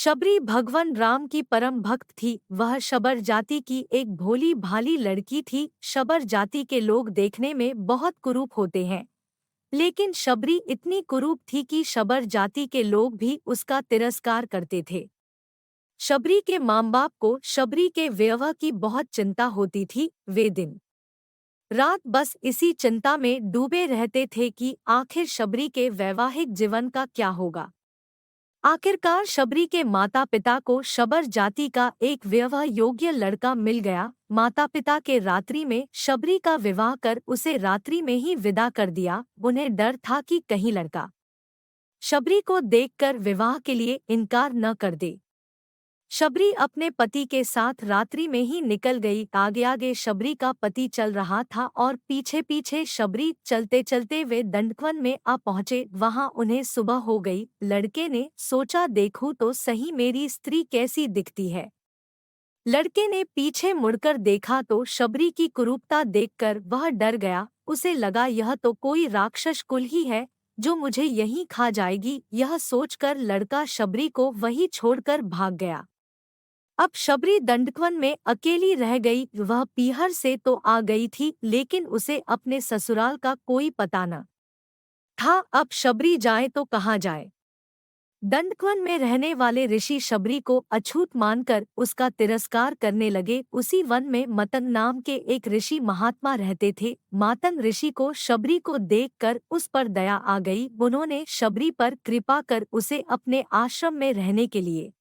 शबरी भगवान राम की परम भक्त थी। वह शबर जाति की एक भोली भाली लड़की थी। शबर जाति के लोग देखने में बहुत कुरूप होते हैं, लेकिन शबरी इतनी कुरूप थी कि शबर जाति के लोग भी उसका तिरस्कार करते थे। शबरी के माँ बाप को शबरी के विवाह की बहुत चिंता होती थी। वे दिन रात बस इसी चिंता में डूबे रहते थे कि आखिर शबरी के वैवाहिक जीवन का क्या होगा। आखिरकार शबरी के माता पिता को शबर जाति का एक विवाह योग्य लड़का मिल गया। माता पिता के रात्रि में शबरी का विवाह कर उसे रात्रि में ही विदा कर दिया। उन्हें डर था कि कहीं लड़का शबरी को देखकर विवाह के लिए इनकार न कर दे। शबरी अपने पति के साथ रात्रि में ही निकल गई। आगे आगे शबरी का पति चल रहा था और पीछे पीछे शबरी चलते चलते वे दंडकवन में आ पहुंचे। वहां उन्हें सुबह हो गई। लड़के ने सोचा, देखूं तो सही मेरी स्त्री कैसी दिखती है। लड़के ने पीछे मुड़कर देखा तो शबरी की कुरूपता देखकर वह डर गया। उसे लगा यह तो कोई राक्षस कुल ही है जो मुझे यहीं खा जाएगी। यह सोचकर लड़का शबरी को वहीं छोड़कर भाग गया। अब शबरी दंडकवन में अकेली रह गई। वह पीहर से तो आ गई थी, लेकिन उसे अपने ससुराल का कोई पता न था। अब शबरी जाए तो कहाँ जाए। दंडकवन में रहने वाले ऋषि शबरी को अछूत मानकर उसका तिरस्कार करने लगे। उसी वन में मतंग नाम के एक ऋषि महात्मा रहते थे। मातंग ऋषि को शबरी को देखकर उस पर दया आ गई। उन्होंने शबरी पर कृपा कर उसे अपने आश्रम में रहने के लिए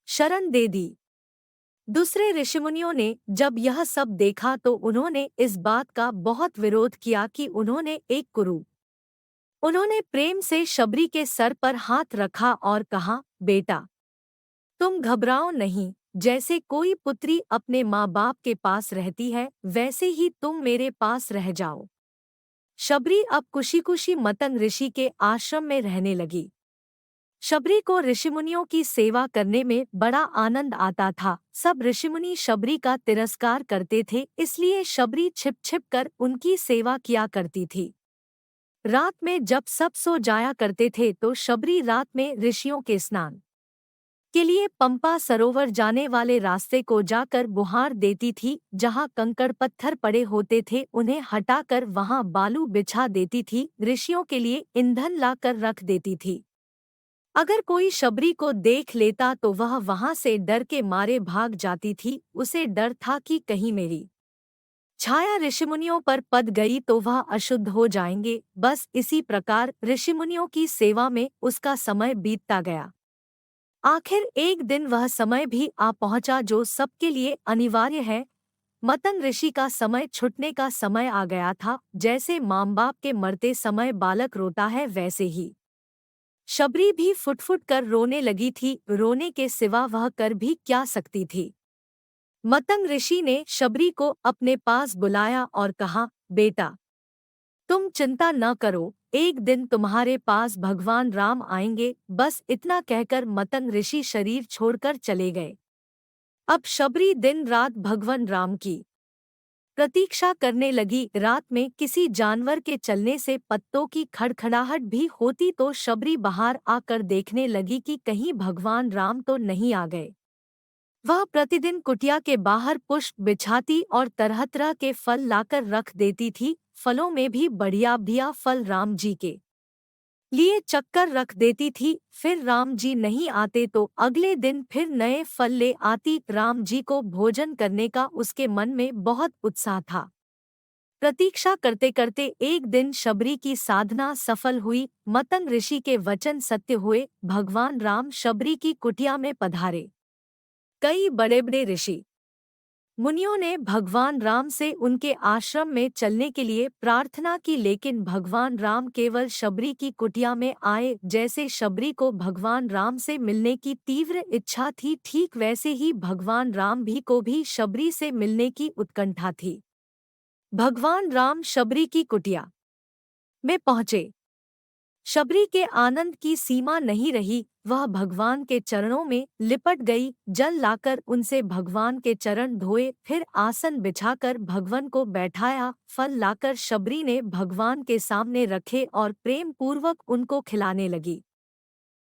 शरण दे दी। दूसरे ऋषिमुनियों ने जब यह सब देखा तो उन्होंने इस बात का बहुत विरोध किया कि उन्होंने प्रेम से शबरी के सर पर हाथ रखा और कहा, बेटा तुम घबराओ नहीं। जैसे कोई पुत्री अपने माँ बाप के पास रहती है, वैसे ही तुम मेरे पास रह जाओ। शबरी अब खुशी खुशी मतंग ऋषि के आश्रम में रहने लगी। शबरी को ऋषिमुनियों की सेवा करने में बड़ा आनंद आता था। सब ऋषिमुनि शबरी का तिरस्कार करते थे, इसलिए शबरी छिप छिप कर उनकी सेवा किया करती थी। रात में जब सब सो जाया करते थे तो शबरी रात में ऋषियों के स्नान के लिए पंपा सरोवर जाने वाले रास्ते को जाकर बुहार देती थी। जहाँ कंकड़ पत्थर पड़े होते थे उन्हें हटाकर वहाँ बालू बिछा देती थी। ऋषियों के लिए ईंधन लाकर रख देती थी। अगर कोई शबरी को देख लेता तो वह वहां से डर के मारे भाग जाती थी। उसे डर था कि कहीं मेरी छाया ऋषिमुनियों पर पड़ गई तो वह अशुद्ध हो जाएंगे। बस इसी प्रकार ऋषिमुनियों की सेवा में उसका समय बीतता गया। आखिर एक दिन वह समय भी आ पहुंचा जो सबके लिए अनिवार्य है। मतंग ऋषि का समय छूटने का समय आ गया था। जैसे माँ बाप के मरते समय बालक रोता है, वैसे ही शबरी भी फुट फुट कर रोने लगी थी। रोने के सिवा वह कर भी क्या सकती थी। मतंग ऋषि ने शबरी को अपने पास बुलाया और कहा, बेटा तुम चिंता न करो, एक दिन तुम्हारे पास भगवान राम आएंगे। बस इतना कहकर मतंग ऋषि शरीर छोड़कर चले गए। अब शबरी दिन रात भगवान राम की प्रतीक्षा करने लगी। रात में किसी जानवर के चलने से पत्तों की खड़खड़ाहट भी होती तो शबरी बाहर आकर देखने लगी कि कहीं भगवान राम तो नहीं आ गए। वह प्रतिदिन कुटिया के बाहर पुष्प बिछाती और तरह तरह के फल लाकर रख देती थी। फलों में भी बढ़िया बढ़िया फल राम जी के लिए चक्कर रख देती थी। फिर राम जी नहीं आते तो अगले दिन फिर नए फल ले आती। राम जी को भोजन करने का उसके मन में बहुत उत्साह था। प्रतीक्षा करते करते एक दिन शबरी की साधना सफल हुई। मतंग ऋषि के वचन सत्य हुए। भगवान राम शबरी की कुटिया में पधारे। कई बड़े बड़े ऋषि मुनियों ने भगवान राम से उनके आश्रम में चलने के लिए प्रार्थना की, लेकिन भगवान राम केवल शबरी की कुटिया में आए। जैसे शबरी को भगवान राम से मिलने की तीव्र इच्छा थी, ठीक वैसे ही भगवान राम भी को भी शबरी से मिलने की उत्कंठा थी। भगवान राम शबरी की कुटिया में पहुंचे। शबरी के आनंद की सीमा नहीं रही। वह भगवान के चरणों में लिपट गई। जल लाकर उनसे भगवान के चरण धोए, फिर आसन बिछाकर भगवान को बैठाया। फल लाकर शबरी ने भगवान के सामने रखे और प्रेम पूर्वक उनको खिलाने लगी।